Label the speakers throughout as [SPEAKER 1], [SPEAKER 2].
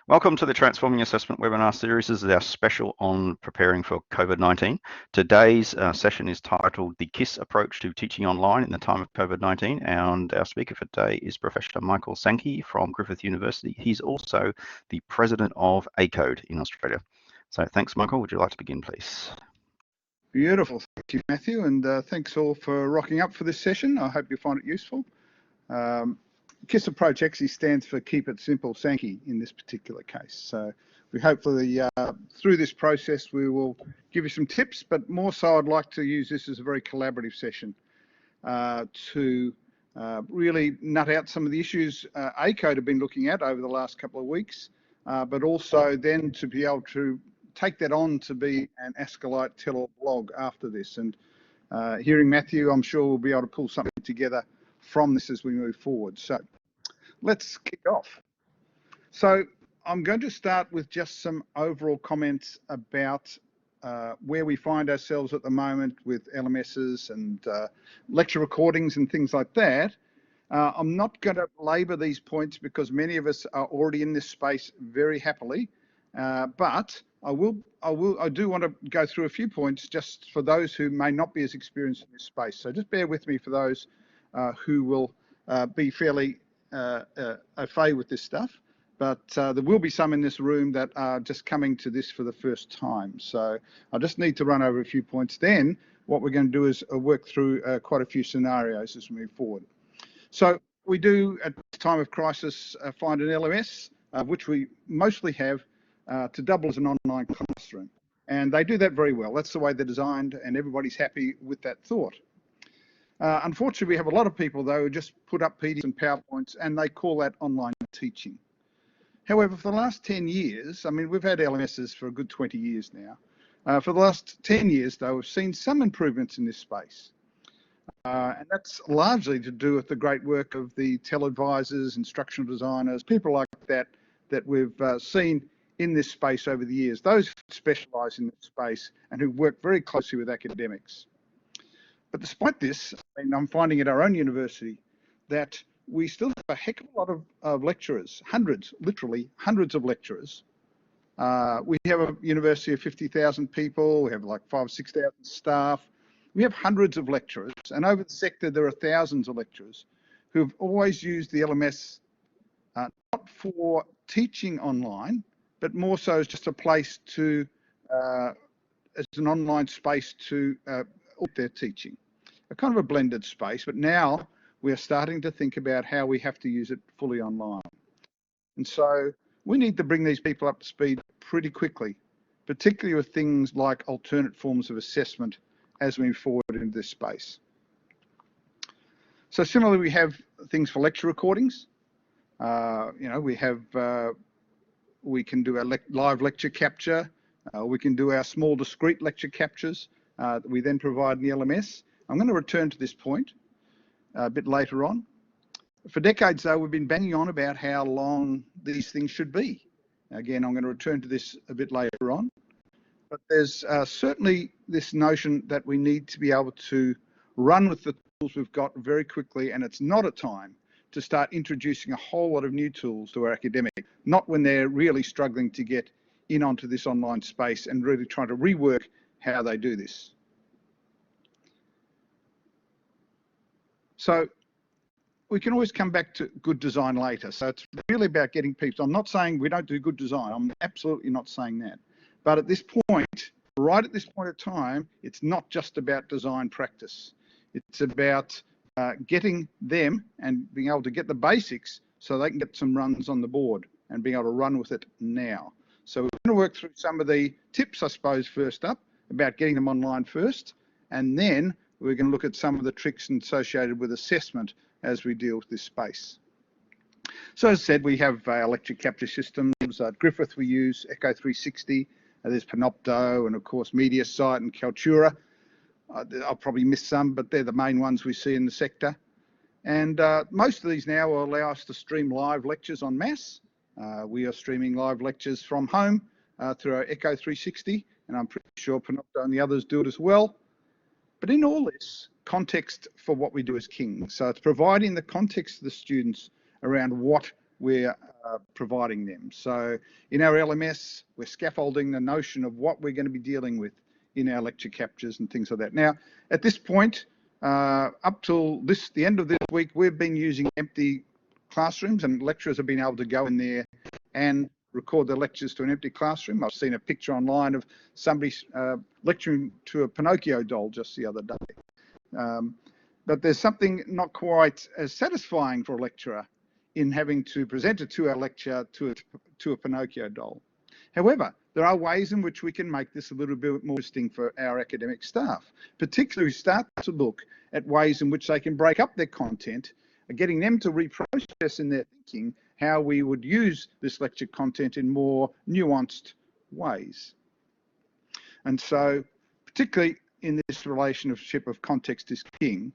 [SPEAKER 1] Welcome to the Transforming Assessment webinar series. This is our special on preparing for COVID-19. Today's session is titled The KISS Approach to Teaching Online in the Time of COVID-19, and our speaker for today is Professor Michael Sankey from Griffith University. He's also the President of ACODE in Australia. So thanks, Michael. Would you like to begin, please?
[SPEAKER 2] Beautiful. Thank you, Matthew, and thanks all for rocking up for this session. I hope you find it useful. KISS approach actually stands for Keep It Simple Sankey in this particular case. So we hopefully through this process we will give you some tips, but more so I'd like to use this as a very collaborative session to really nut out some of the issues ACODE have been looking at over the last couple of weeks, but also then to be able to take that on to be an Escalite tell-all blog after this. And hearing Matthew, I'm sure we'll be able to pull something together from this as we move forward. So let's kick off. So I'm going to start with just some overall comments about where we find ourselves at the moment with LMSs and lecture recordings and things like that. I'm not going to labour these points because many of us are already in this space very happily, but I do want to go through a few points just for those who may not be as experienced in this space. So just bear with me for those who will be fairly au fait with this stuff, but there will be some in this room that are just coming to this for the first time. So I just need to run over a few points. Then what we're going to do is work through quite a few scenarios as we move forward. So we do at this time of crisis find an LMS, which we mostly have to double as an online classroom. And they do that very well. That's the way they're designed and everybody's happy with that thought. Unfortunately, we have a lot of people, though, who just put up PDFs and PowerPoints and they call that online teaching. However, for the last 10 years, I mean, we've had LMSs for a good 20 years now. For the last 10 years, though, we've seen some improvements in this space. And that's largely to do with the great work of the tele-advisors, instructional designers, people like that, that we've seen in this space over the years, those who specialise in this space and who work very closely with academics. But despite this, I mean, I'm finding at our own university that we still have a heck of a lot of lecturers, hundreds, literally hundreds of lecturers. We have a university of 50,000 people, we have like 5,000 or 6,000 staff. We have hundreds of lecturers, and over the sector there are thousands of lecturers who have always used the LMS not for teaching online, but more so as just a place to, as an online space to their teaching. A kind of a blended space, but now we're starting to think about how we have to use it fully online. And so we need to bring these people up to speed pretty quickly, particularly with things like alternate forms of assessment as we move forward into this space. So similarly, we have things for lecture recordings. You know, we can do a live lecture capture. We can do our small discrete lecture captures that we then provide in the LMS. I'm going to return to this point a bit later on. For decades, though, we've been banging on about how long these things should be. Again, I'm going to return to this a bit later on. But there's certainly this notion that we need to be able to run with the tools we've got very quickly, and it's not a time to start introducing a whole lot of new tools to our academic, not when they're really struggling to get in onto this online space and really trying to rework how they do this. So we can always come back to good design later. So it's really about getting people. I'm not saying we don't do good design. I'm absolutely not saying that. But at this point, right at this point of time, it's not just about design practice. It's about getting them and being able to get the basics so they can get some runs on the board and being able to run with it now. So we're going to work through some of the tips, I suppose, first up about getting them online first, and then we're going to look at some of the tricks associated with assessment as we deal with this space. So as I said, we have our lecture capture systems. At Griffith, we use Echo 360. There's Panopto and, of course, MediaSite and Kaltura. I'll probably miss some, but they're the main ones we see in the sector. And most of these now will allow us to stream live lectures en masse. We are streaming live lectures from home through our Echo 360, and I'm pretty sure Panopto and the others do it as well. But in all this, context for what we do is king. So it's providing the context to the students around what we're providing them. So in our LMS, we're scaffolding the notion of what we're going to be dealing with in our lecture captures and things like that. Now, at this point, up till the end of this week, we've been using empty classrooms, and lecturers have been able to go in there and record their lectures to an empty classroom. I've seen a picture online of somebody lecturing to a Pinocchio doll just the other day. But there's something not quite as satisfying for a lecturer in having to present a 2-hour lecture to a Pinocchio doll. However, there are ways in which we can make this a little bit more interesting for our academic staff, particularly start to look at ways in which they can break up their content, getting them to reprocess in their thinking how we would use this lecture content in more nuanced ways. And so, particularly in this relationship of context is king,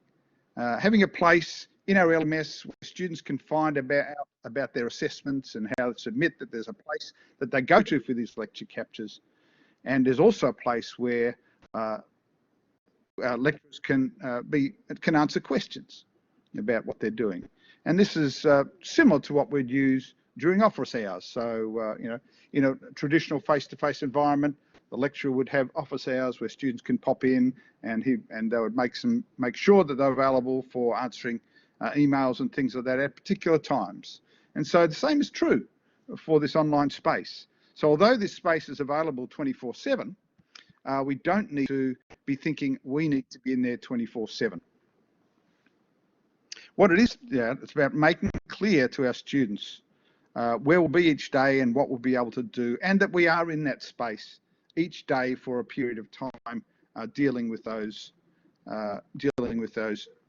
[SPEAKER 2] having a place in our LMS where students can find about their assessments and how to submit, that there's a place that they go to for these lecture captures. And there's also a place where lecturers can answer questions about what they're doing. And this is similar to what we'd use during office hours. So, in a traditional face-to-face environment, the lecturer would have office hours where students can pop in, and they would make sure that they're available for answering emails and things like that at particular times. And so the same is true for this online space. So although this space is available 24/7, we don't need to be thinking we need to be in there 24/7. What it is, it's about making clear to our students where we'll be each day and what we'll be able to do, and that we are in that space each day for a period of time, dealing with those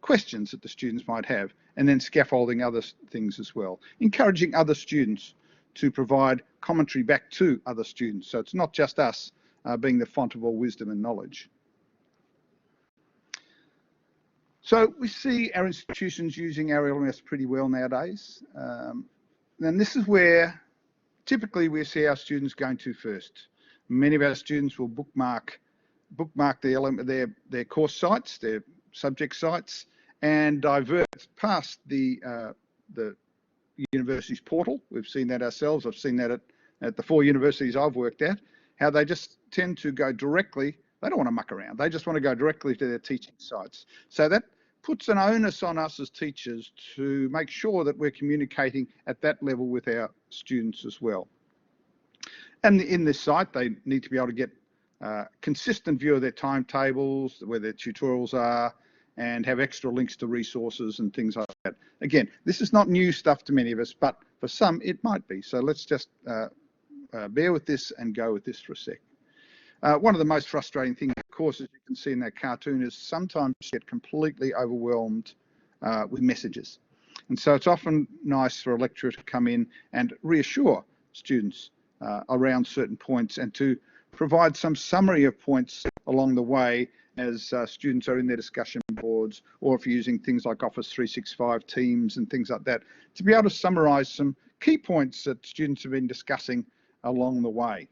[SPEAKER 2] questions that the students might have, and then scaffolding other things as well, encouraging other students to provide commentary back to other students. So it's not just us being the font of all wisdom and knowledge. So we see our institutions using our LMS pretty well nowadays. And this is where typically we see our students going to first. Many of our students will bookmark their course sites, their subject sites, and divert past the university's portal. We've seen that ourselves. I've seen that at the 4 universities I've worked at, how they just tend to go directly. They don't want to muck around. They just want to go directly to their teaching sites. So that puts an onus on us as teachers to make sure that we're communicating at that level with our students as well. And in this site, they need to be able to get a consistent view of their timetables, where their tutorials are, and have extra links to resources and things like that. Again, this is not new stuff to many of us, but for some it might be. So let's just bear with this and go with this for a sec. One of the most frustrating things, of course, as you can see in that cartoon, is sometimes you get completely overwhelmed with messages. And so it's often nice for a lecturer to come in and reassure students around certain points, and to provide some summary of points along the way as students are in their discussion boards, or if you're using things like Office 365 Teams and things like that, to be able to summarise some key points that students have been discussing along the way.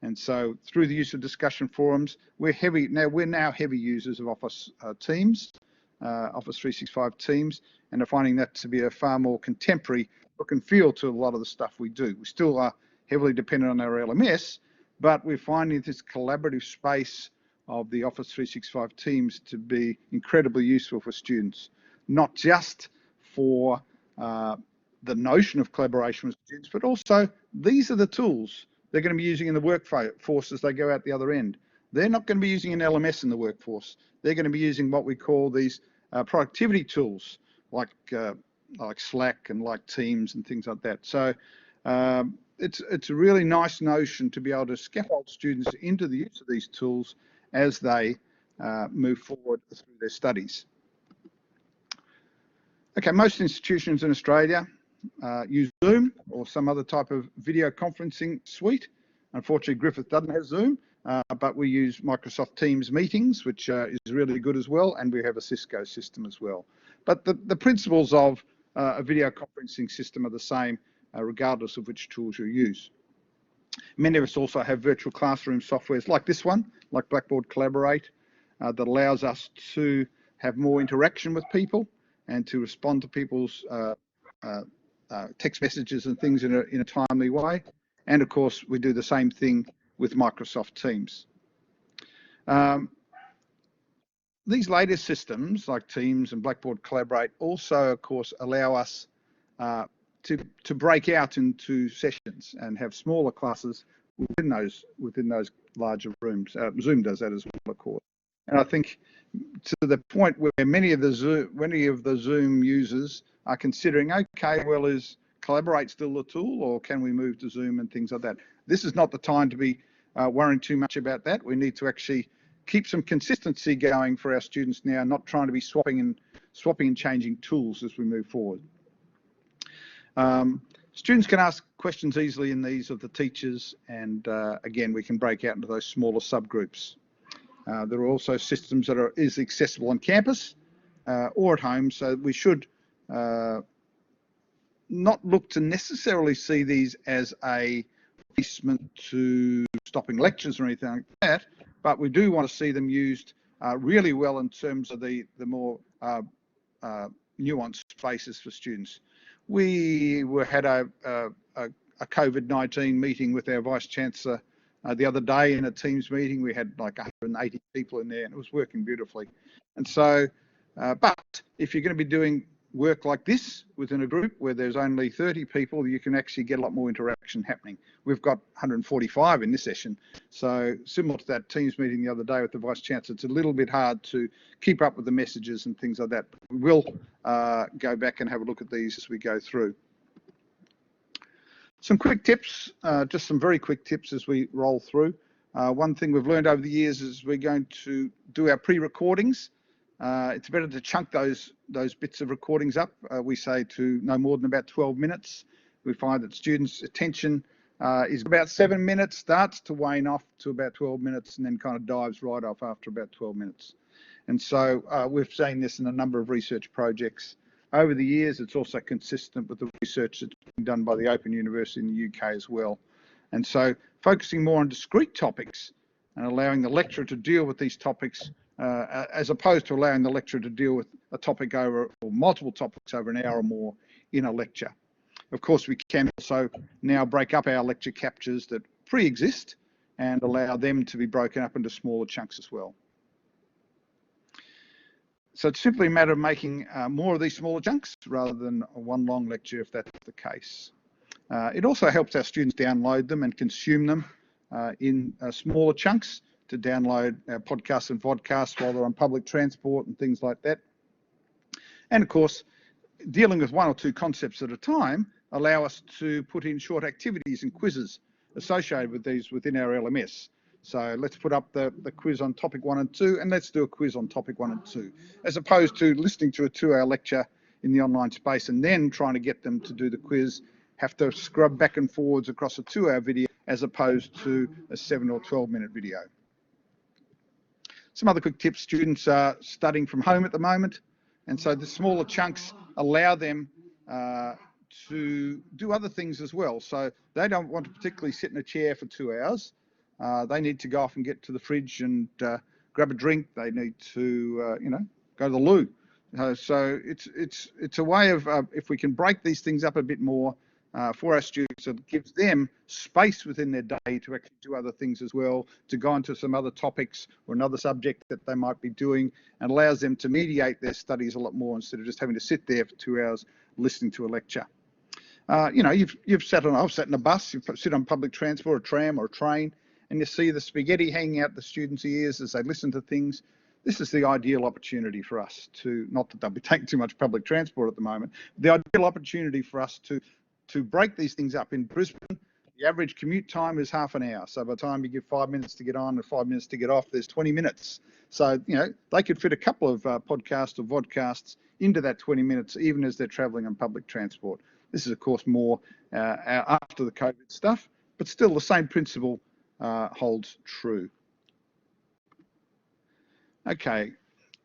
[SPEAKER 2] And so through the use of discussion forums, we're now heavy users of Office Teams, Office 365 Teams, and are finding that to be a far more contemporary look and feel to a lot of the stuff we do. We still are heavily dependent on our LMS, but we're finding this collaborative space of the Office 365 Teams to be incredibly useful for students, not just for the notion of collaboration with students, but also these are the tools they're going to be using in the workforce as they go out the other end. They're not going to be using an LMS in the workforce. They're going to be using what we call these productivity tools, like Slack and like Teams and things like that. So it's a really nice notion to be able to scaffold students into the use of these tools as they move forward through their studies. Okay, most institutions in Australia use Zoom or some other type of video conferencing suite. Unfortunately, Griffith doesn't have Zoom, but we use Microsoft Teams meetings, which is really good as well, and we have a Cisco system as well. But the principles of a video conferencing system are the same, regardless of which tools you use. Many of us also have virtual classroom softwares like this one, like Blackboard Collaborate, that allows us to have more interaction with people and to respond to people's text messages and things in a timely way. And of course, we do the same thing with Microsoft Teams. These latest systems like Teams and Blackboard Collaborate also, of course, allow us to break out into sessions and have smaller classes within those larger rooms. Zoom does that as well, of course. And I think to the point where many of the Zoom users are considering, okay, well, is Collaborate still a tool, or can we move to Zoom and things like that? This is not the time to be worrying too much about that. We need to actually keep some consistency going for our students now, not trying to be swapping and changing tools as we move forward. Students can ask questions easily in these of the teachers, and again, we can break out into those smaller subgroups. There are also systems that are accessible on campus or at home, so we should not look to necessarily see these as a replacement to stopping lectures or anything like that, but we do want to see them used really well in terms of the more nuanced spaces for students. We had a COVID-19 meeting with our Vice-Chancellor the other day in a Teams meeting. We had like 180 people in there and it was working beautifully. And so, but if you're going to be doing work like this within a group where there's only 30 people, you can actually get a lot more interaction happening. We've got 145 in this session. So similar to that Teams meeting the other day with the Vice-Chancellor, it's a little bit hard to keep up with the messages and things like that. We will go back and have a look at these as we go through. Some quick tips, just some very quick tips as we roll through. One thing we've learned over the years is we're going to do our pre-recordings. It's better to chunk those bits of recordings up. We say to no more than about 12 minutes. We find that students' attention is about 7 minutes, starts to wane off to about 12 minutes, and then kind of dives right off after about 12 minutes. And so we've seen this in a number of research projects over the years. It's also consistent with the research that's been done by the Open University in the UK as well. And so focusing more on discrete topics and allowing the lecturer to deal with these topics as opposed to allowing the lecturer to deal with a topic over, or multiple topics over an hour or more in a lecture. Of course, we can also now break up our lecture captures that pre-exist and allow them to be broken up into smaller chunks as well. So it's simply a matter of making more of these smaller chunks rather than one long lecture if that's the case. It also helps our students download them and consume them in smaller chunks to download our podcasts and vodcasts while they're on public transport and things like that. And of course, dealing with one or two concepts at a time allow us to put in short activities and quizzes associated with these within our LMS. So let's put up the quiz on topic 1 and 2, and let's do a quiz on topic 1 and 2, as opposed to listening to a 2-hour lecture in the online space and then trying to get them to do the quiz, have to scrub back and forwards across a 2-hour video as opposed to a 7 or 12-minute video. Some other quick tips: students are studying from home at the moment, and so the smaller chunks allow them to do other things as well. So they don't want to particularly sit in a chair for 2 hours. They need to go off and get to the fridge and grab a drink. They need to, go to the loo. So it's a way of, if we can break these things up a bit more for our students, it gives them space within their day to actually do other things as well, to go into some other topics or another subject that they might be doing, and allows them to mediate their studies a lot more instead of just having to sit there for 2 hours listening to a lecture. I've sat in a bus, you sit on public transport, a tram or a train, and you see the spaghetti hanging out the students' ears as they listen to things. This is the ideal opportunity for us to, not that they'll be taking too much public transport at the moment, the ideal opportunity for us to break these things up. In Brisbane, the average commute time is half an hour. So by the time you give 5 minutes to get on and 5 minutes to get off, there's 20 minutes. So, they could fit a couple of podcasts or vodcasts into that 20 minutes, even as they're traveling on public transport. This is, of course, more after the COVID stuff, but still the same principle holds true. Okay,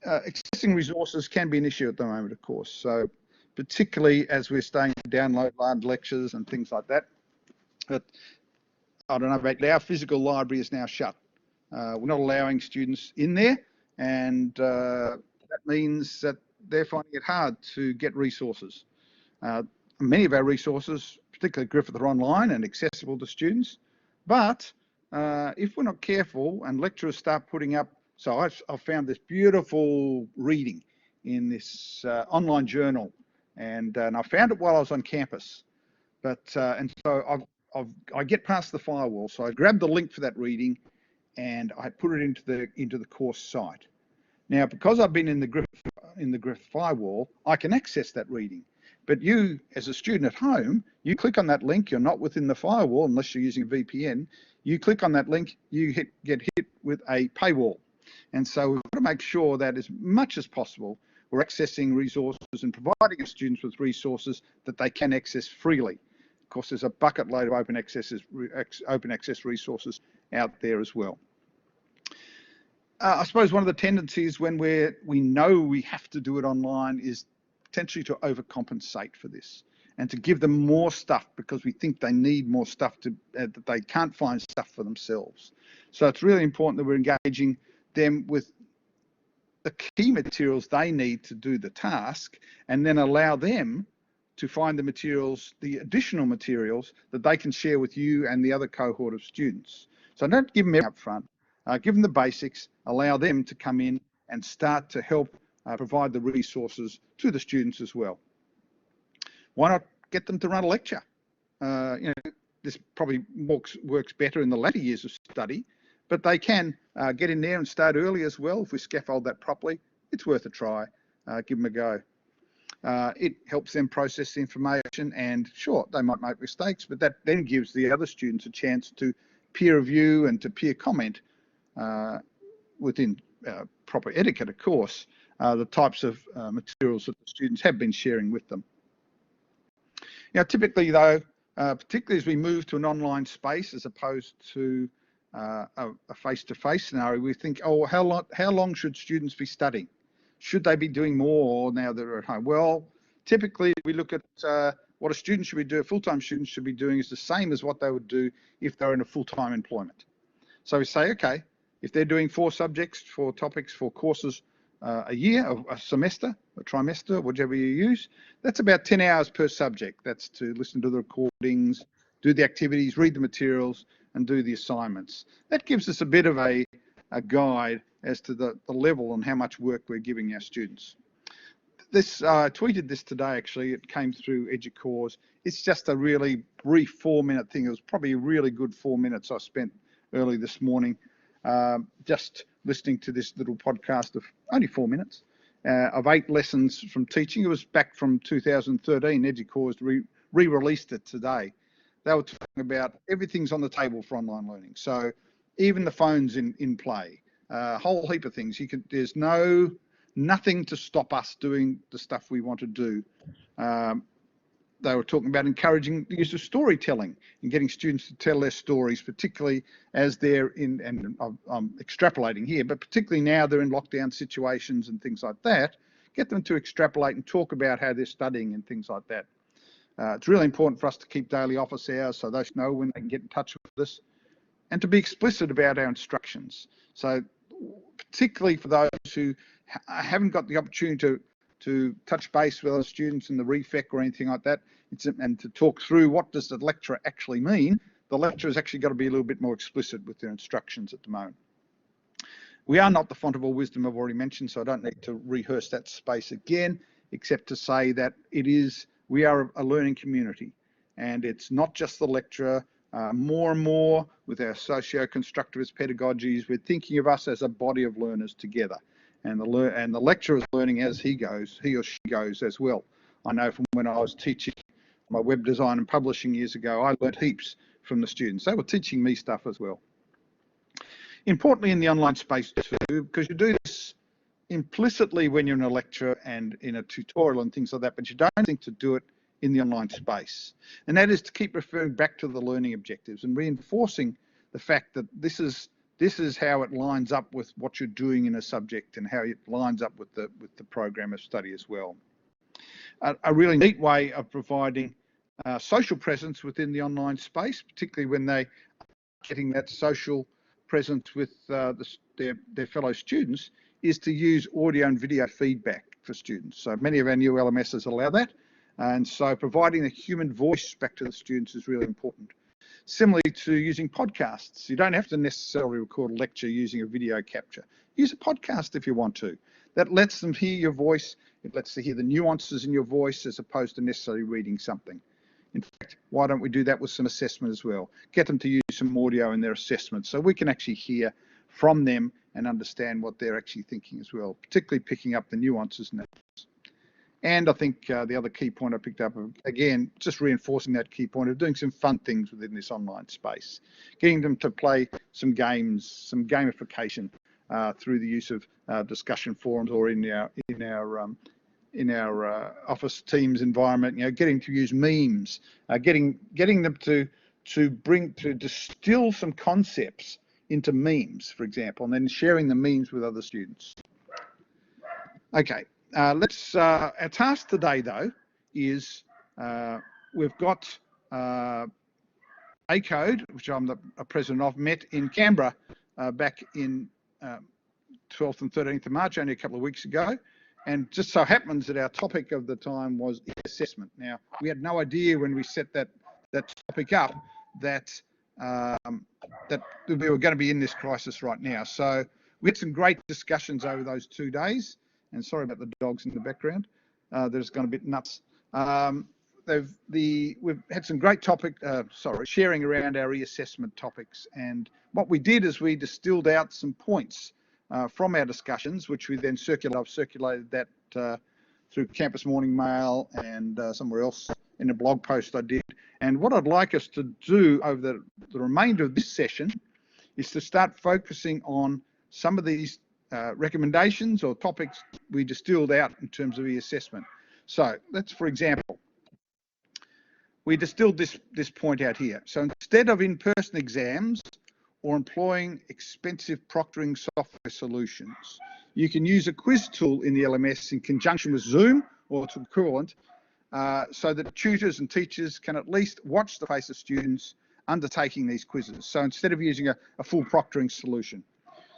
[SPEAKER 2] accessing resources can be an issue at the moment, of course. So particularly as we're starting to download large lectures and things like that. But I don't know about our physical library is now shut. We're not allowing students in there, and that means that they're finding it hard to get resources. Many of our resources, particularly Griffith, are online and accessible to students. But if we're not careful and lecturers start putting up, so I've found this beautiful reading in this online journal, and I found it while I was on campus. But and so I get past the firewall, so I grab the link for that reading, and I put it into the course site. Now, because I've been in the Griffith firewall, I can access that reading. But you, as a student at home, you click on that link. You're not within the firewall unless you're using a VPN. You click on that link, you get hit with a paywall. And so we've got to make sure that as much as possible, we're accessing resources and providing our students with resources that they can access freely. Of course, there's a bucket load of open access resources out there as well. I suppose one of the tendencies when we know we have to do it online is potentially to overcompensate for this and to give them more stuff because we think they need more stuff that they can't find stuff for themselves. So it's really important that we're engaging them with the key materials they need to do the task, and then allow them to find the materials, the additional materials that they can share with you and the other cohort of students. So don't give them everything up front. Give them the basics, allow them to come in and start to help provide the resources to the students as well. Why not get them to run a lecture? This probably works better in the latter years of study, but they can get in there and start early as well. If we scaffold that properly, it's worth a try. Give them a go. It helps them process the information, and sure, they might make mistakes, but that then gives the other students a chance to peer review and to peer comment within proper etiquette, of course, the types of materials that the students have been sharing with them. Now, typically though, particularly as we move to an online space as opposed to a face-to-face scenario, we think, oh, how long should students be studying? Should they be doing more now that they're at home? Well, typically we look at what a student should be doing, a full-time student should be doing is the same as what they would do if they're in a full-time employment. So we say, okay, if they're doing 4 subjects, 4 topics, 4 courses a year, a semester, a trimester, whichever you use, that's about 10 hours per subject. That's to listen to the recordings, do the activities, read the materials, and do the assignments. That gives us a bit of a guide as to the level and how much work we're giving our students. I tweeted this today, actually. It came through EduCause. It's just a really brief 4-minute thing. It was probably a really good 4 minutes I spent early this morning just listening to this little podcast of only 4 minutes of 8 lessons from teaching. It was back from 2013. EduCause re-released it today. They were talking about everything's on the table for online learning. So even the phone's in play, a whole heap of things. There's nothing to stop us doing the stuff we want to do. They were talking about encouraging the use of storytelling and getting students to tell their stories, particularly as they're in, and I'm extrapolating here, but particularly now they're in lockdown situations and things like that. Get them to extrapolate and talk about how they're studying and things like that. It's really important for us to keep daily office hours so they know when they can get in touch with us, and to be explicit about our instructions. So particularly for those who haven't got the opportunity to touch base with other students in the refec or anything like that, and to talk through what does the lecturer actually mean, the lecturer's actually got to be a little bit more explicit with their instructions at the moment. We are not the font of all wisdom, I've already mentioned, so I don't need to rehearse that space again, except to say that we are a learning community, and it's not just the lecturer. More and more with our socio-constructivist pedagogies, we're thinking of us as a body of learners together. And the lecturer is learning as he or she goes as well. I know from when I was teaching my web design and publishing years ago, I learned heaps from the students. They were teaching me stuff as well. Importantly in the online space too, because you do this implicitly when you're in a lecture and in a tutorial and things like that, but you don't think to do it in the online space. And that is to keep referring back to the learning objectives and reinforcing the fact that this is how it lines up with what you're doing in a subject and how it lines up with the program of study as well. A really neat way of providing social presence within the online space, particularly when they are getting that social presence with their fellow students, is to use audio and video feedback for students. So many of our new LMSs allow that. And so providing a human voice back to the students is really important. Similarly to using podcasts, you don't have to necessarily record a lecture using a video capture. Use a podcast if you want to. That lets them hear your voice. It lets them hear the nuances in your voice as opposed to necessarily reading something. In fact, why don't we do that with some assessment as well? Get them to use some audio in their assessment so we can actually hear from them and understand what they're actually thinking as well, particularly picking up the nuances in that. And I think the other key point I picked up, again, just reinforcing that key point of doing some fun things within this online space, getting them to play some games, some gamification through the use of discussion forums or in our office Teams environment. Getting to use memes, getting them to distill some concepts into memes, for example, and then sharing the memes with other students. Okay. Our task today, though, is we've got ACODE, which I'm the president of, met in Canberra back in 12th and 13th of March, only a couple of weeks ago. And just so happens that our topic of the time was assessment. Now, we had no idea when we set that topic up that we were going to be in this crisis right now. So we had some great discussions over those 2 days. And sorry about the dogs in the background. They're just gone a bit nuts. We've had some great sharing around our e-assessment topics. And what we did is we distilled out some points from our discussions, which we then circulated. I've circulated that through Campus Morning Mail and somewhere else in a blog post I did. And what I'd like us to do over the remainder of this session is to start focusing on some of these recommendations or topics we distilled out in terms of e-assessment. So let's, for example, we distilled this point out here. So instead of in-person exams or employing expensive proctoring software solutions, you can use a quiz tool in the LMS in conjunction with Zoom or its equivalent, so that tutors and teachers can at least watch the face of students undertaking these quizzes. So instead of using a full proctoring solution.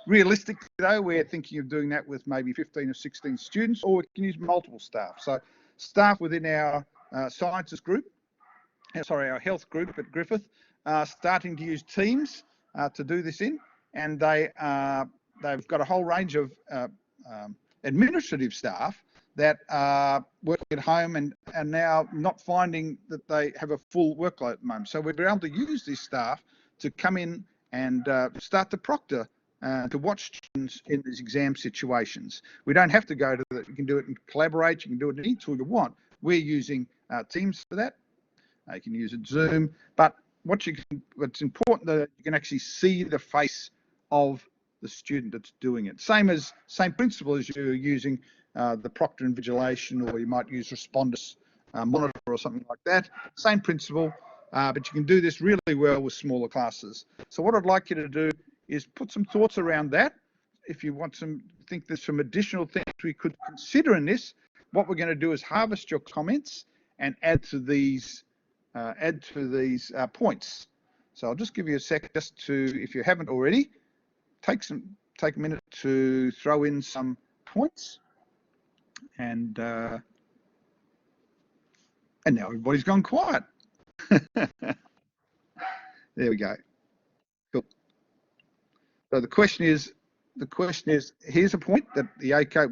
[SPEAKER 2] Realistically, though, we're thinking of doing that with maybe 15 or 16 students, or we can use multiple staff. So staff within our sciences group, our health group at Griffith, are starting to use Teams to do this in, and they've got a whole range of administrative staff that are working at home and are now not finding that they have a full workload at the moment. So we've been able to use these staff to come in and start to proctor to watch students in these exam situations. We don't have to go to that. You can do it and collaborate. You can do it in any tool you want. We're using Teams for that. You can use it Zoom, but what's important that you can actually see the face of the student that's doing it. Same principle as you're using the proctor invigilation, or you might use Respondus Monitor or something like that. Same principle, but you can do this really well with smaller classes. So what I'd like you to do is put some thoughts around that. If you think there's some additional things we could consider in this, what we're going to do is harvest your comments and add to these points. So I'll just give you a sec just to, if you haven't already, take a minute to throw in some points. And now everybody's gone quiet. There we go. Cool. So the question is, here's a point that the ACO,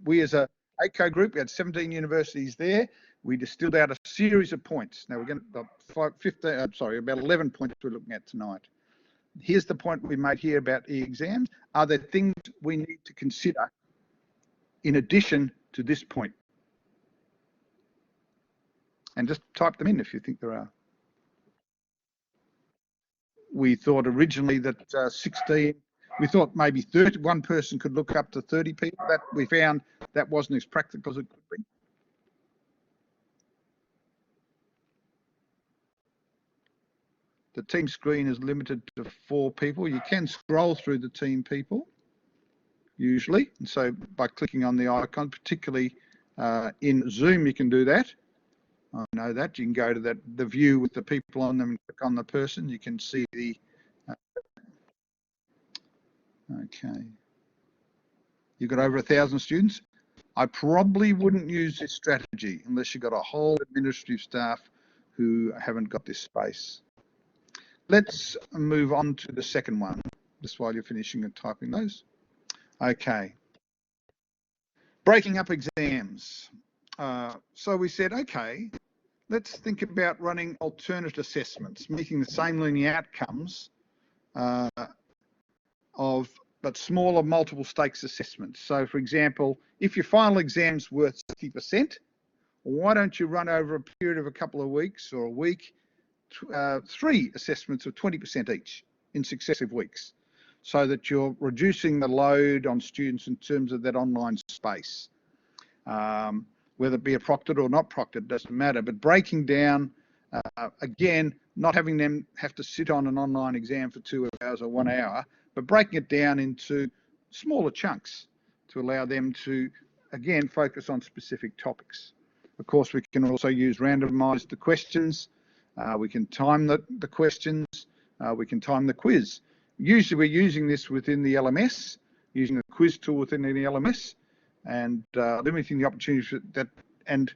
[SPEAKER 2] we as a ACO group, we had 17 universities there. We distilled out a series of points. Now we're going to, about 11 points we're looking at tonight. Here's the point we made here about e-exams. Are there things we need to consider in addition to this point? And just type them in if you think there are. We thought originally that 16, we thought maybe 30, one person could look up to 30 people. That we found that wasn't as practical as it could be. The team screen is limited to 4 people. You can scroll through the team people, usually. And so by clicking on the icon, particularly in Zoom, you can do that. I know that. You can go to the view with the people on them and click on the person. You can see the... okay. You've got over 1,000 students. I probably wouldn't use this strategy unless you've got a whole administrative staff who haven't got this space. Let's move on to the second one, just while you're finishing and typing those. Okay. Breaking up exams. So we said, okay, let's think about running alternate assessments, meeting the same learning outcomes but smaller multiple stakes assessments. So for example, if your final exam's worth 60%, why don't you run over a period of a couple of weeks or a week, 3 assessments of 20% each in successive weeks, so that you're reducing the load on students in terms of that online space. Whether it be a proctored or not proctored, doesn't matter, but breaking down, again, not having them have to sit on an online exam for 2 hours or 1 hour, but breaking it down into smaller chunks to allow them to, again, focus on specific topics. Of course, we can also use randomise the questions. We can time the questions. We can time the quiz. Usually we're using this within the LMS, using the quiz tool within the LMS, and limiting the opportunity for that, and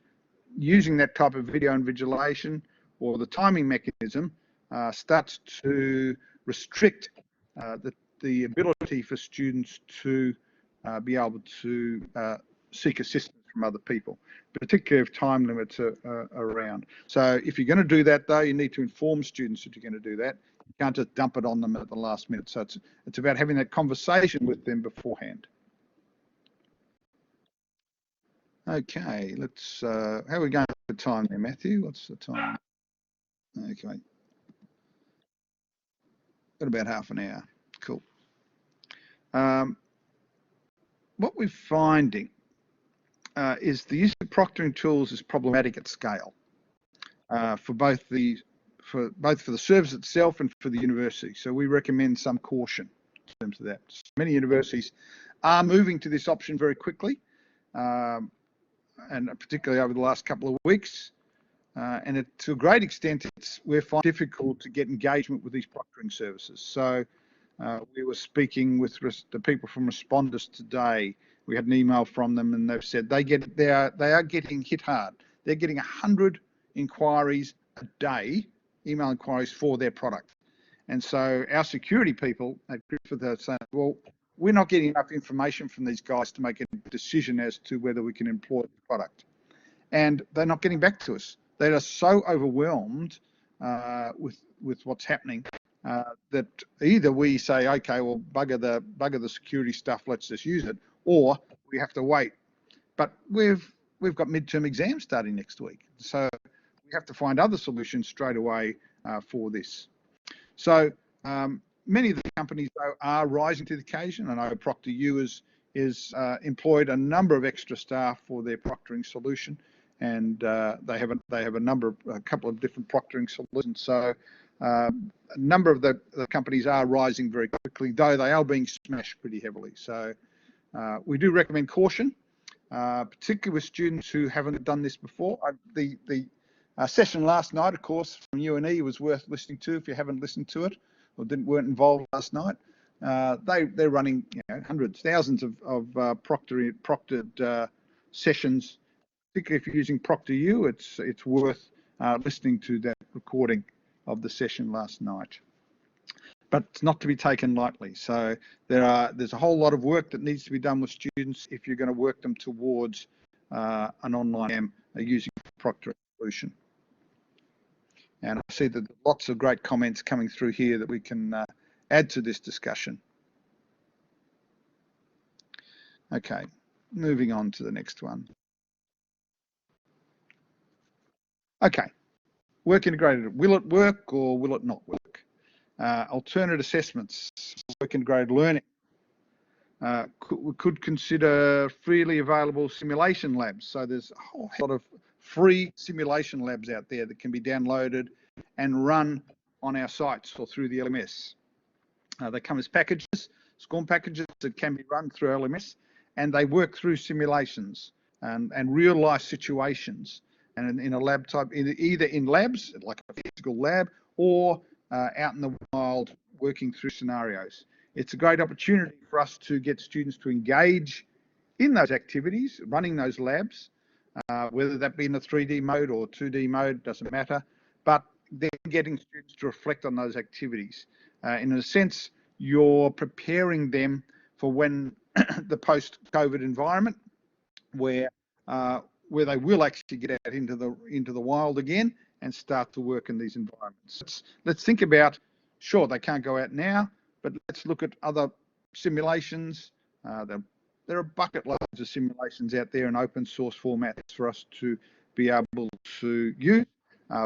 [SPEAKER 2] using that type of video invigilation or the timing mechanism starts to restrict the ability for students to be able to seek assistance from other people, particularly if time limits are around. So if you're going to do that, though, you need to inform students that you're going to do that. You can't just dump it on them at the last minute. So it's about having that conversation with them beforehand. Okay, let's, how are we going for time there, Matthew? What's the time? Okay. Got about half an hour. Cool. What we're finding is the use of proctoring tools is problematic at scale for both the service itself and for the university. So we recommend some caution in terms of that. Many universities are moving to this option very quickly, and particularly over the last couple of weeks. And to a great extent, we're finding it difficult to get engagement with these proctoring services. So we were speaking with the people from Responders today. We had an email from them, and they've said they are getting hit hard. They're getting 100 inquiries a day, email inquiries for their product. And so our security people at Griffith are saying, well, we're not getting enough information from these guys to make a decision as to whether we can employ the product. And they're not getting back to us. They are so overwhelmed with what's happening that either we say, okay, well, bugger the security stuff, let's just use it, or we have to wait. But we've got midterm exams starting next week, so we have to find other solutions straight away for this. So many of the companies, though, are rising to the occasion. I know Proctor.U is employed a number of extra staff for their proctoring solution, and they have a couple of different proctoring solutions. So a number of the companies are rising very quickly, though they are being smashed pretty heavily. So we do recommend caution, particularly with students who haven't done this before. The session last night, of course, from UNE was worth listening to if you haven't listened to it or weren't involved last night. They're running hundreds, thousands of proctored sessions. Particularly if you're using Proctor.U, it's worth listening to that recording of the session last night. But it's not to be taken lightly. So there's a whole lot of work that needs to be done with students if you're going to work them towards an online exam using Proctoring solution. And I see that lots of great comments coming through here that we can add to this discussion. Okay, moving on to the next one. Okay, work integrated. Will it work or will it not work? Alternate assessments, work integrated learning. We could consider freely available simulation labs. So there's a whole lot of free simulation labs out there that can be downloaded and run on our sites or through the LMS. They come as packages, SCORM packages that can be run through LMS, and they work through simulations and real life situations. And in a lab type, either in labs, like a physical lab, or out in the wild, working through scenarios. It's a great opportunity for us to get students to engage in those activities, running those labs, whether that be in a 3D mode or 2D mode, doesn't matter, but then getting students to reflect on those activities. In a sense, you're preparing them for when the post-COVID environment, where they will actually get out into the wild again and start to work in these environments. Let's think about, sure, they can't go out now, but let's look at other simulations. There are bucket loads of simulations out there in open source formats for us to be able to use.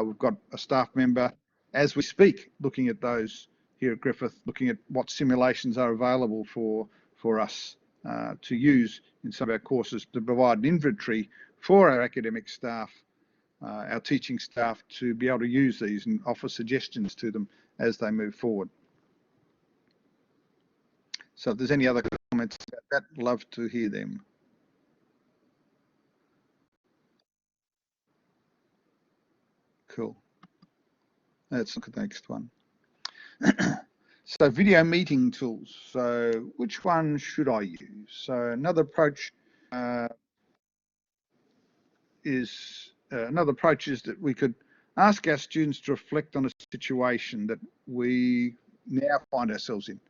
[SPEAKER 2] We've got a staff member, as we speak, looking at those here at Griffith, looking at what simulations are available for us to use in some of our courses to provide an inventory for our academic staff, our teaching staff, to be able to use these and offer suggestions to them as they move forward. So if there's any other comments about that, love to hear them. Cool. Let's look at the next one. So video meeting tools. So which one should I use? So another approach is that we could ask our students to reflect on a situation that we now find ourselves in.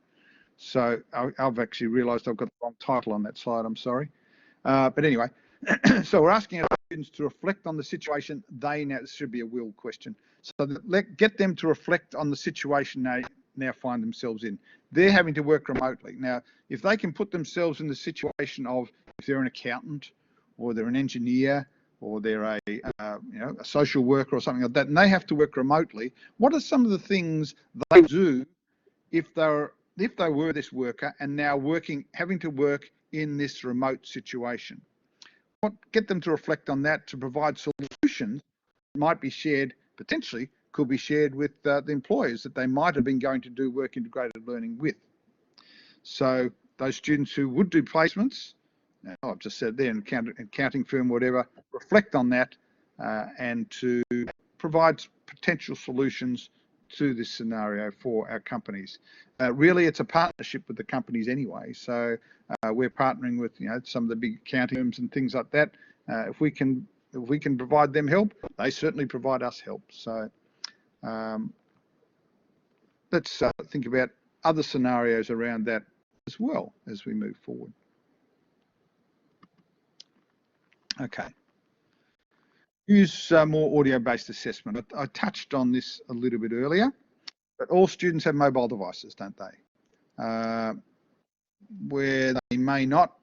[SPEAKER 2] So I've actually realised I've got the wrong title on that slide, I'm sorry. But anyway, so we're asking our students to reflect on the situation they now, this should be a will question, so get them to reflect on the situation they now find themselves in. They're having to work remotely. Now, if they can put themselves in the situation of, if they're an accountant or they're an engineer or they're a social worker or something like that, and they have to work remotely, what are some of the things they do if they were this worker and now having to work in this remote situation? Get them to reflect on that, to provide solutions that might be shared, potentially could be shared with the employers that they might have been going to do work integrated learning with. So those students who would do placements, I've just said there, an accounting firm, whatever, reflect on that and to provide potential solutions to this scenario for our companies. Really, it's a partnership with the companies anyway. So we're partnering with some of the big accounting firms and things like that. If we can provide them help, they certainly provide us help. So let's think about other scenarios around that as well as we move forward. Okay. Use more audio-based assessment. I touched on this a little bit earlier, but all students have mobile devices, don't they? Where they may not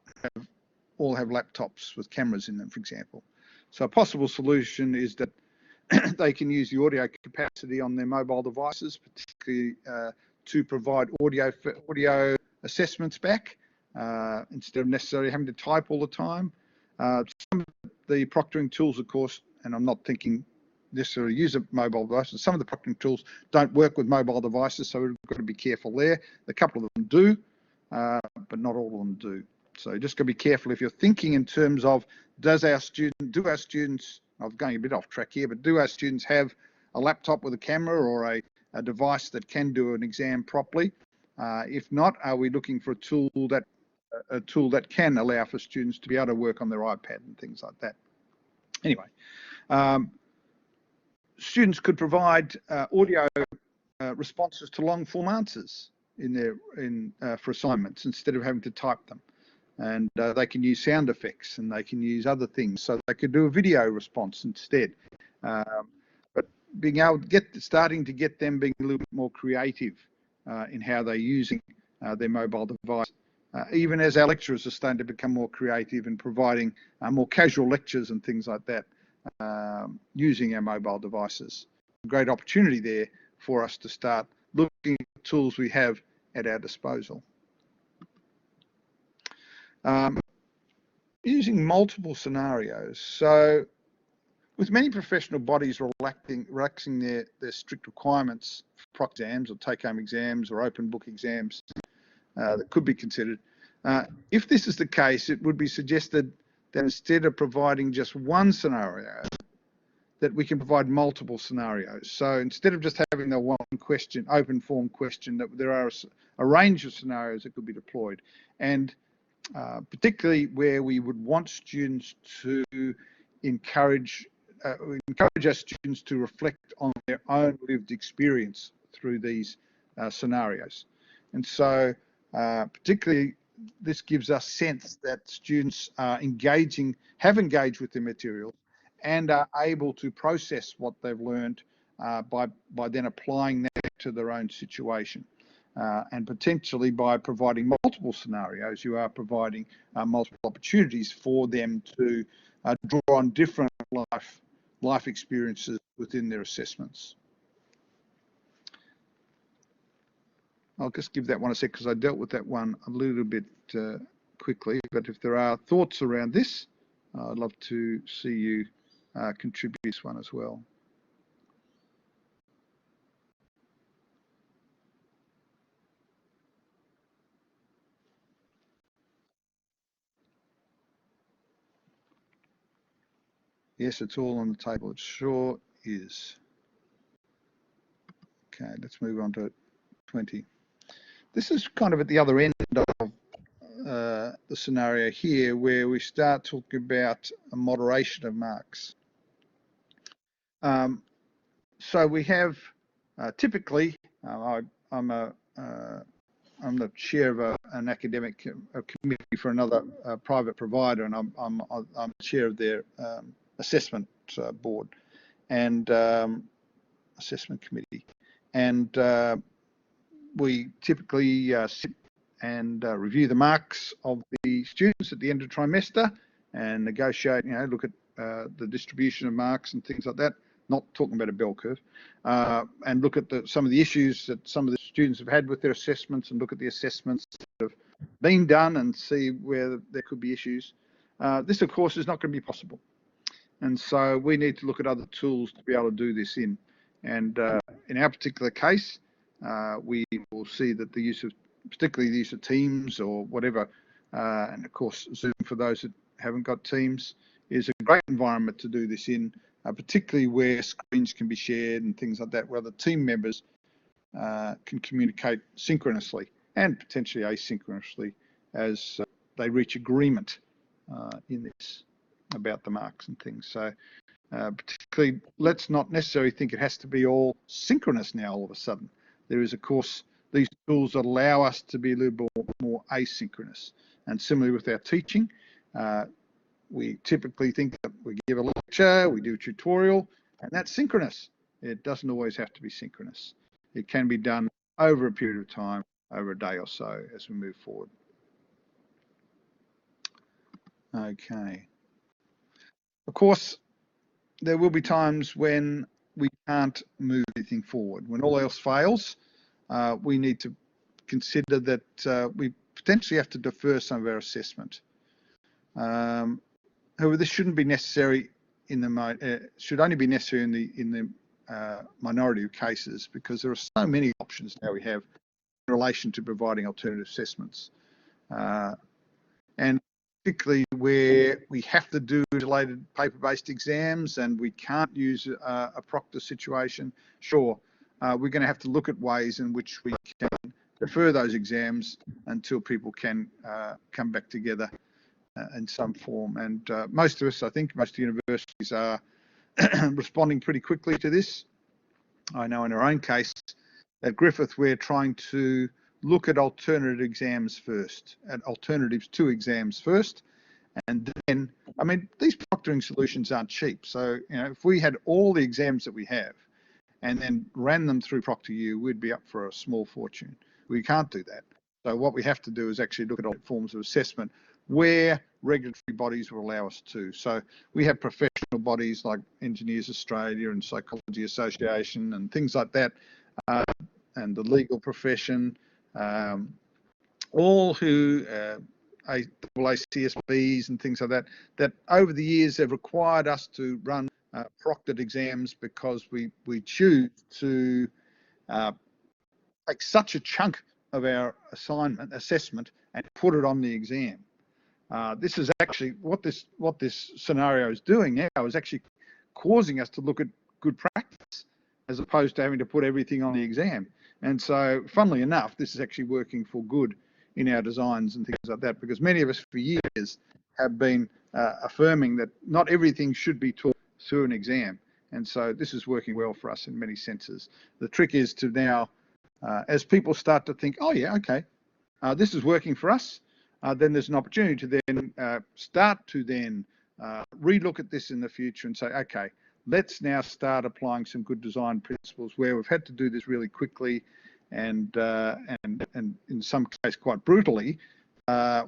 [SPEAKER 2] all have laptops with cameras in them, for example. So a possible solution is that they can use the audio capacity on their mobile devices, particularly to provide audio assessments back instead of necessarily having to type all the time. Some of the proctoring tools, of course, and I'm not thinking necessarily use a mobile device, some of the proctoring tools don't work with mobile devices, so we've got to be careful there. A couple of them do, but not all of them do. So just got to be careful if you're thinking in terms of, do our students, I'm going a bit off track here, but do our students have a laptop with a camera or a device that can do an exam properly? If not, are we looking for a tool that can allow for students to be able to work on their iPad and things like that? Anyway, students could provide audio responses to long form answers for assignments instead of having to type them. And they can use sound effects and they can use other things. So they could do a video response instead. But being able to starting to get them being a little bit more creative in how they're using their mobile device. Even as our lecturers are starting to become more creative and providing more casual lectures and things like that, using our mobile devices. A great opportunity there for us to start looking at the tools we have at our disposal. Using multiple scenarios. So with many professional bodies relaxing their strict requirements for proc exams or take-home exams or open book exams that could be considered, if this is the case, it would be suggested that instead of providing just one scenario, that we can provide multiple scenarios. So instead of just having the one question, open form question, that there are a range of scenarios that could be deployed. And particularly where we would want students to encourage our students to reflect on their own lived experience through these scenarios. And so particularly this gives us sense that students are have engaged with the material and are able to process what they've learned by then applying that to their own situation. And potentially by providing multiple scenarios, you are providing multiple opportunities for them to draw on different life experiences within their assessments. I'll just give that one a sec because I dealt with that one a little bit quickly, but if there are thoughts around this, I'd love to see you contribute this one as well. Yes, it's all on the table. It sure is. Okay, let's move on to 20. This is kind of at the other end of the scenario here, where we start talking about a moderation of marks. So we have typically, I'm the chair of an academic committee for another private provider, and I'm chair of their assessment board and assessment committee, and we typically sit and review the marks of the students at the end of the trimester and negotiate, look at the distribution of marks and things like that, not talking about a bell curve, and look at some of the issues that some of the students have had with their assessments and look at the assessments that have been done and see where there could be issues. This, of course, is not going to be possible. And so we need to look at other tools to be able to do this in. And in our particular case, we will see that the use of, particularly the use of Teams or whatever, and of course Zoom for those that haven't got Teams, is a great environment to do this in, particularly where screens can be shared and things like that, where the team members can communicate synchronously and potentially asynchronously as they reach agreement in this about the marks and things. So particularly, let's not necessarily think it has to be all synchronous now all of a sudden. There is, of course, these tools that allow us to be a little bit more asynchronous. And similarly with our teaching, we typically think that we give a lecture, we do a tutorial, and that's synchronous. It doesn't always have to be synchronous. It can be done over a period of time, over a day or so as we move forward. Okay. Of course, there will be times when we can't move anything forward. When all else fails, we need to consider that we potentially have to defer some of our assessment. However, this shouldn't be necessary should only be necessary in the minority of cases, because there are so many options now we have in relation to providing alternative assessments, and particularly where we have to do related paper-based exams and we can't use a proctor situation. Sure, we're going to have to look at ways in which we can defer those exams until people can come back together in some form. And most of us, I think most universities are responding pretty quickly to this. I know in our own case at Griffith, we're trying to look at alternative exams first, at alternatives to exams first. And then, I mean, these proctoring solutions aren't cheap. So, if we had all the exams that we have and then ran them through ProctorU, we'd be up for a small fortune. We can't do that. So what we have to do is actually look at all forms of assessment where regulatory bodies will allow us to. So we have professional bodies like Engineers Australia and Psychology Association and things like that, and the legal profession, all who ACSBs and things like that, that over the years have required us to run proctored exams because we choose to take such a chunk of our assessment and put it on the exam. This is actually what this scenario is doing now, is actually causing us to look at good practice as opposed to having to put everything on the exam. And so, funnily enough, this is actually working for good in our designs and things like that, because many of us for years have been affirming that not everything should be taught through an exam. And so this is working well for us in many senses. The trick is to now, as people start to think, oh yeah, okay, this is working for us, then there's an opportunity to then start to then relook at this in the future and say, okay, let's now start applying some good design principles where we've had to do this really quickly and in some case quite brutally.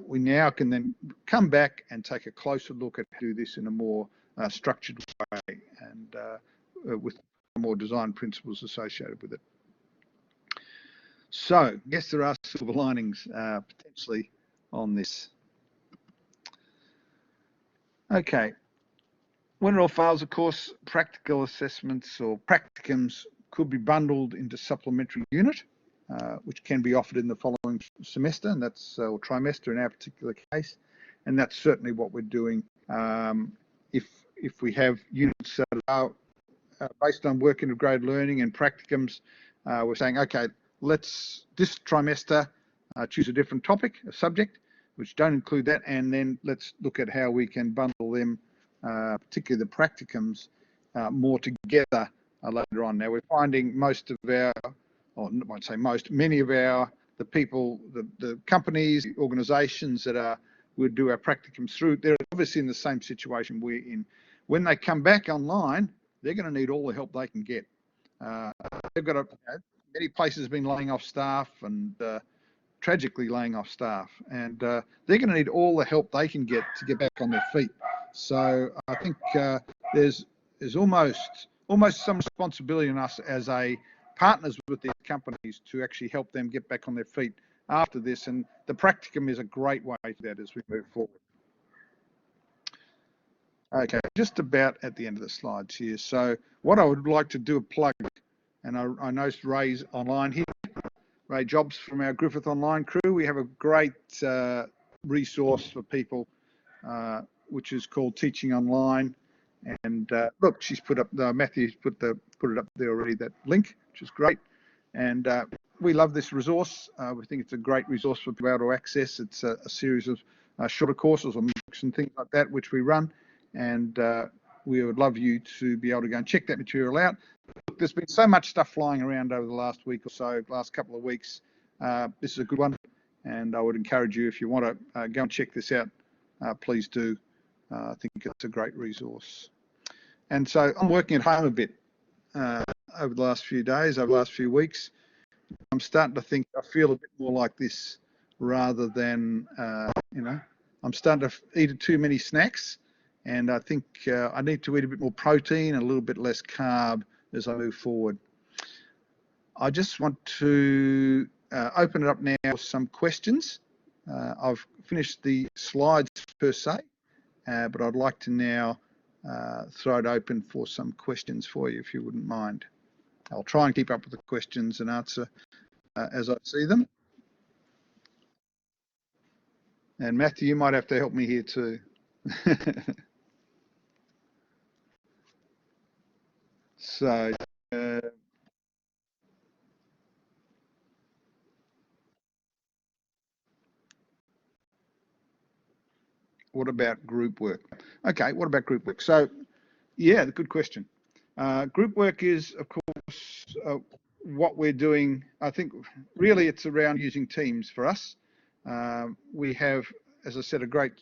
[SPEAKER 2] We now can then come back and take a closer look at how to do this in a more structured way and with more design principles associated with it. So, yes, there are silver linings potentially on this. Okay. When it all fails, of course, practical assessments or practicums could be bundled into supplementary unit, which can be offered in the following semester, and that's or trimester in our particular case, and that's certainly what we're doing. If we have units that are based on work integrated learning and practicums, we're saying, okay, let's this trimester choose a different topic, a subject, which don't include that, and then let's look at how we can bundle them, particularly the practicums, more together later on. Now we're finding most of our, or I won't say most, many of the people, the companies, the organisations that would do our practicums through, they're obviously in the same situation we're in. When they come back online, they're going to need all the help they can get. They've got many places have been laying off staff and tragically laying off staff, and they're going to need all the help they can get to get back on their feet. So I think there's almost some responsibility on us as partners with these companies to actually help them get back on their feet after this, and the practicum is a great way to that as we move forward. Okay, just about at the end of the slides here. So what I would like to do a plug, and I noticed Ray's online here. Ray Jobs from our Griffith online crew. We have a great resource for people, which is called Teaching Online. And look, she's put up Matthew's put it up there already, that link, which is great. And we love this resource. We think it's a great resource for people to access. It's a series of shorter courses or MOOCs and things like that, which we run. And we would love you to be able to go and check that material out. Look, there's been so much stuff flying around over the last week or so, last couple of weeks. This is a good one, and I would encourage you, if you want to go and check this out, please do. I think it's a great resource. And so I'm working at home a bit over the last few days, over the last few weeks. I'm starting to think I feel a bit more like this rather than, I'm starting to eat too many snacks. And I think I need to eat a bit more protein and a little bit less carb as I move forward. I just want to open it up now with some questions. I've finished the slides per se, but I'd like to now throw it open for some questions for you, if you wouldn't mind. I'll try and keep up with the questions and answer as I see them. And Matthew, you might have to help me here too. So, what about group work? Okay, what about group work? So, yeah, good question. Group work is, of course, what we're doing. I think really it's around using teams for us. We have, as I said, a great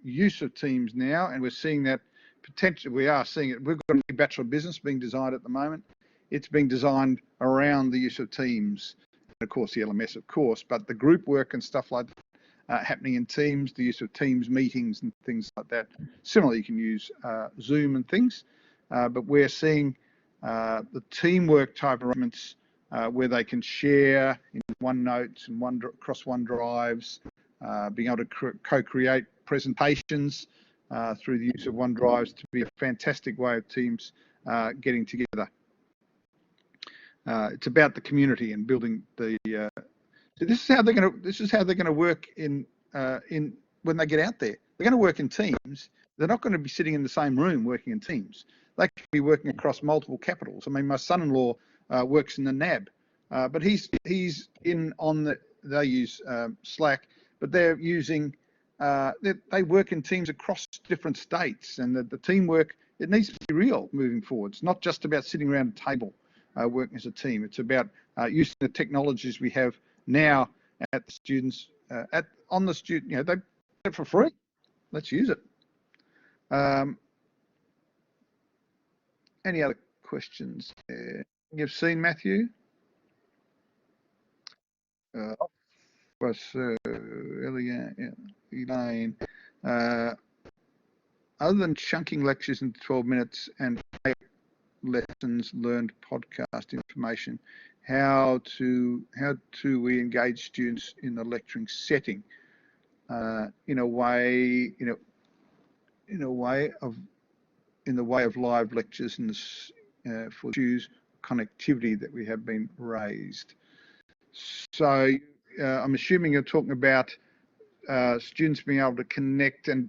[SPEAKER 2] use of teams now, and we're seeing that potentially, we are seeing it. We've got a new Bachelor of Business being designed at the moment. It's being designed around the use of teams, and of course the LMS, of course, but the group work and stuff like that happening in teams, the use of teams meetings and things like that. Similarly, you can use Zoom and things, but we're seeing the teamwork type arrangements where they can share in OneNotes and across OneDrives, being able to co-create presentations through the use of OneDrives to be a fantastic way of teams getting together. It's about the community and building the. So this is how they're going to work in when they get out there. They're going to work in teams. They're not going to be sitting in the same room working in teams. They could be working across multiple capitals. I mean, my son-in-law works in the NAB, but he's in on the they use Slack, but they're using, they work in teams across different states, and the teamwork, it needs to be real moving forward. It's not just about sitting around a table working as a team. It's about using the technologies we have now at the students, on the student, they get it for free. Let's use it. Any other questions there? You've seen, Matthew? Elaine. Other than chunking lectures into 12 minutes and lessons learned podcast information, how do we engage students in the lecturing setting in the way of live lectures and for issues connectivity that we have been raised? So I'm assuming you're talking about students being able to connect and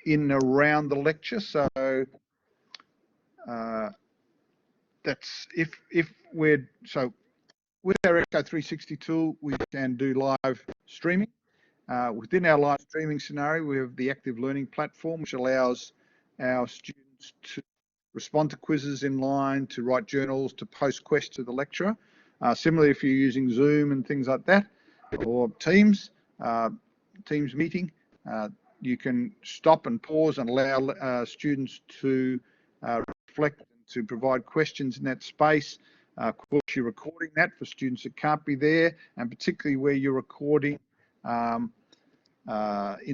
[SPEAKER 2] in and around the lecture. So that's if we're, so with our Echo 360 tool, we can do live streaming. Within our live streaming scenario, we have the active learning platform, which allows our students to respond to quizzes in line, to write journals, to post questions to the lecturer. Similarly, if you're using Zoom and things like that, or Teams meeting, you can stop and pause and allow students to reflect and to provide questions in that space. Of course, you're recording that for students that can't be there, and particularly where you're recording in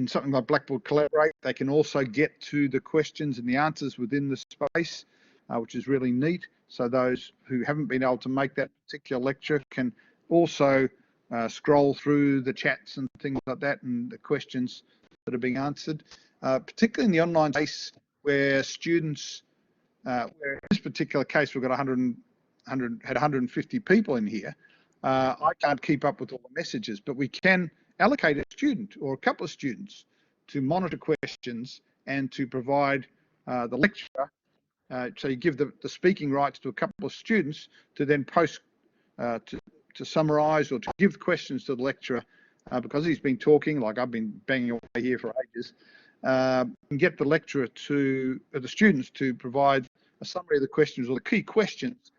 [SPEAKER 2] something like Blackboard Collaborate, they can also get to the questions and the answers within the space, which is really neat. So those who haven't been able to make that particular lecture can also scroll through the chats and things like that and the questions that are being answered, particularly in the online space where students, where in this particular case, we've got 150 people in here. I can't keep up with all the messages, but we can allocate a student or a couple of students to monitor questions and to provide the lecturer. So you give the speaking rights to a couple of students to then post, to summarise or to give questions to the lecturer because he's been talking, like I've been banging away here for ages, and get the lecturer to, the students to provide a summary of the questions or the key questions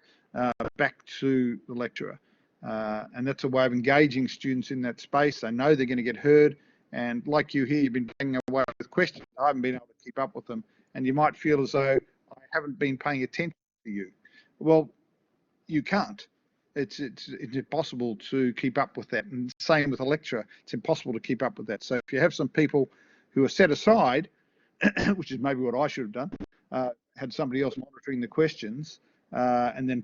[SPEAKER 2] back to the lecturer. And that's a way of engaging students in that space. They know they're going to get heard. And like you here, you've been banging away with questions. I haven't been able to keep up with them. And you might feel as though I haven't been paying attention to you. Well, you can't. It's impossible to keep up with that. And same with a lecturer. It's impossible to keep up with that. So if you have some people who are set aside, which is maybe what I should have done, had somebody else monitoring the questions, and then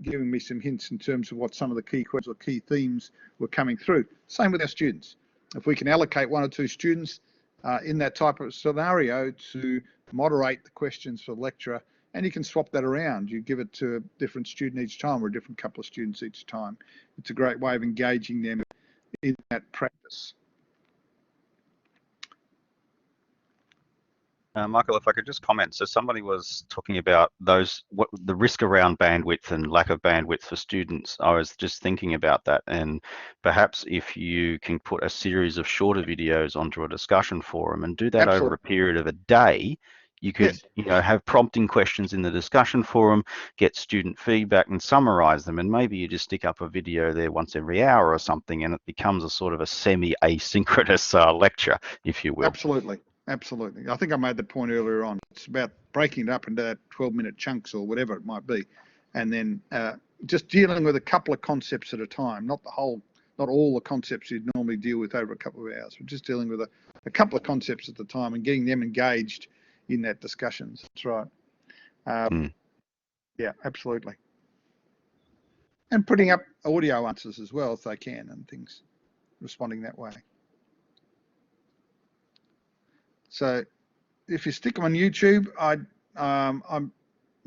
[SPEAKER 2] giving me some hints in terms of what some of the key questions or key themes were coming through. Same with our students. If we can allocate 1 or 2 students in that type of scenario to moderate the questions for the lecturer, and you can swap that around. You give it to a different student each time or a different couple of students each time. It's a great way of engaging them in that practice.
[SPEAKER 1] Michael, if I could just comment. So somebody was talking about the risk around bandwidth and lack of bandwidth for students. I was just thinking about that, and perhaps if you can put a series of shorter videos onto a discussion forum and do that
[SPEAKER 2] Absolutely.
[SPEAKER 1] over a period of a day, you could have prompting questions in the discussion forum, get student feedback and summarize them, and maybe you just stick up a video there once every hour or something, and it becomes a sort of a semi-asynchronous lecture, if you will.
[SPEAKER 2] Absolutely. Absolutely. I think I made the point earlier on. It's about breaking it up into that 12-minute chunks or whatever it might be, and then just dealing with a couple of concepts at a time, not all the concepts you'd normally deal with over a couple of hours, but just dealing with a couple of concepts at a time and getting them engaged in that discussion. That's right. Yeah, absolutely. And putting up audio answers as well if they can and things, responding that way. So if you stick them on YouTube, I'm a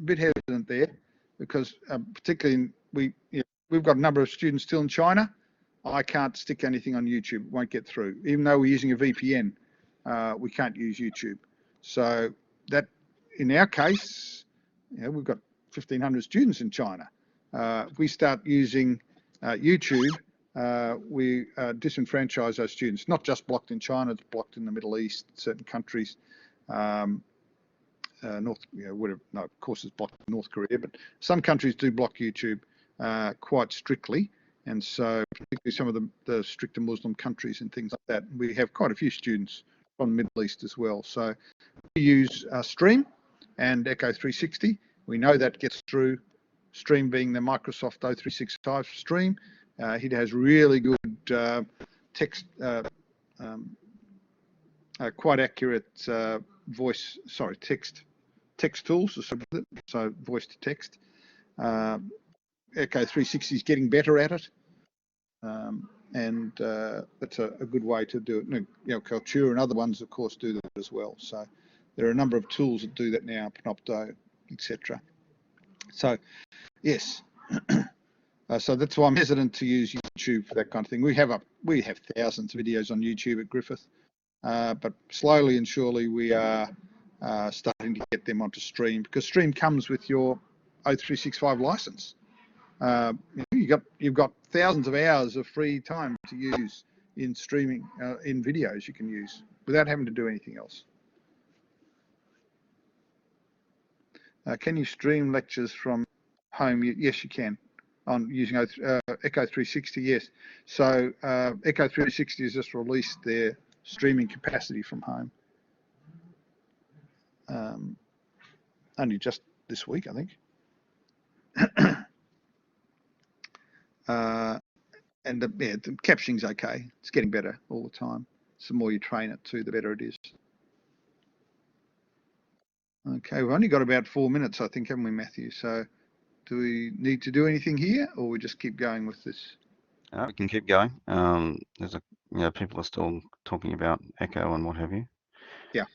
[SPEAKER 2] bit hesitant there because particularly we've got a number of students still in China. I can't stick anything on YouTube. It won't get through. Even though we're using a VPN, we can't use YouTube. So that, in our case, we've got 1,500 students in China. If we start using YouTube, we disenfranchise those students. Not just blocked in China, it's blocked in the Middle East, certain countries. Of course it's blocked in North Korea, but some countries do block YouTube quite strictly. And so particularly some of the stricter Muslim countries and things like that. We have quite a few students from the Middle East as well. So we use Stream and Echo 360. We know that gets through. Stream being the Microsoft O365 Stream. It has really good text, quite accurate text tools, so voice to text. Echo 360 is getting better at it, and that's a good way to do it. Kaltura and other ones, of course, do that as well. So there are a number of tools that do that now, Panopto, etc. So yes, so that's why I'm hesitant to use YouTube for that kind of thing. We have thousands of videos on YouTube at Griffith, but slowly and surely we are starting to get them onto Stream, because Stream comes with your O365 license. You've got thousands of hours of free time to use in streaming, in videos you can use without having to do anything else. Can you stream lectures from home? Yes, you can, on using Echo 360. Yes. So Echo 360 has just released their streaming capacity from home. Only just this week, I think. And the captioning's okay. It's getting better all the time. So the more you train it too, the better it is. Okay, we've only got about 4 minutes, I think, haven't we, Matthew? So do we need to do anything here, or we just keep going with this?
[SPEAKER 1] We can keep going. People are still talking about Echo and what have you.
[SPEAKER 2] Yeah.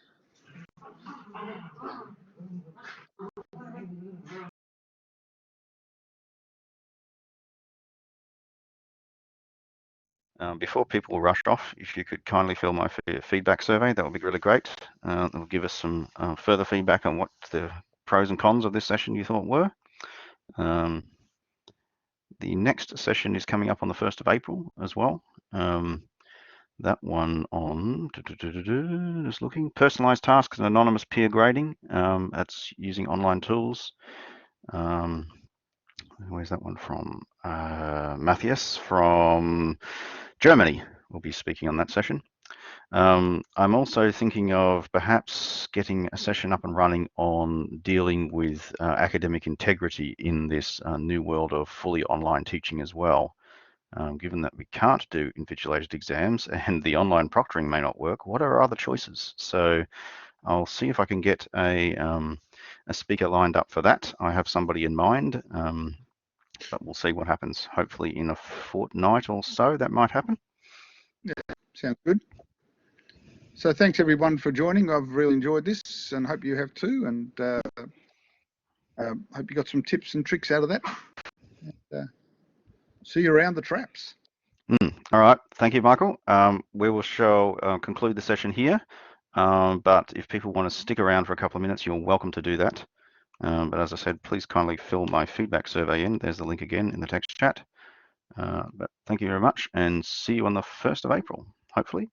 [SPEAKER 1] Before people rush off, if you could kindly fill my feedback survey, that would be really great. It will give us some further feedback on what the pros and cons of this session you thought were. The next session is coming up on the 1st of April as well. That one on, just looking, personalized tasks and anonymous peer grading. That's using online tools. Where's that one from? Matthias from Germany will be speaking on that session. I'm also thinking of perhaps getting a session up and running on dealing with academic integrity in this new world of fully online teaching as well. Given that we can't do invigilated exams and the online proctoring may not work, what are our other choices? So I'll see if I can get a speaker lined up for that. I have somebody in mind, but we'll see what happens. Hopefully in a fortnight or so that might happen.
[SPEAKER 2] Yeah, sounds good. So thanks everyone for joining. I've really enjoyed this and hope you have too, and hope you got some tips and tricks out of that. And, see you around the traps.
[SPEAKER 1] All right, thank you, Michael. We will conclude the session here, but if people want to stick around for a couple of minutes, you're welcome to do that. But as I said, please kindly fill my feedback survey in. There's the link again in the text chat. But thank you very much, and see you on the 1st of April, hopefully.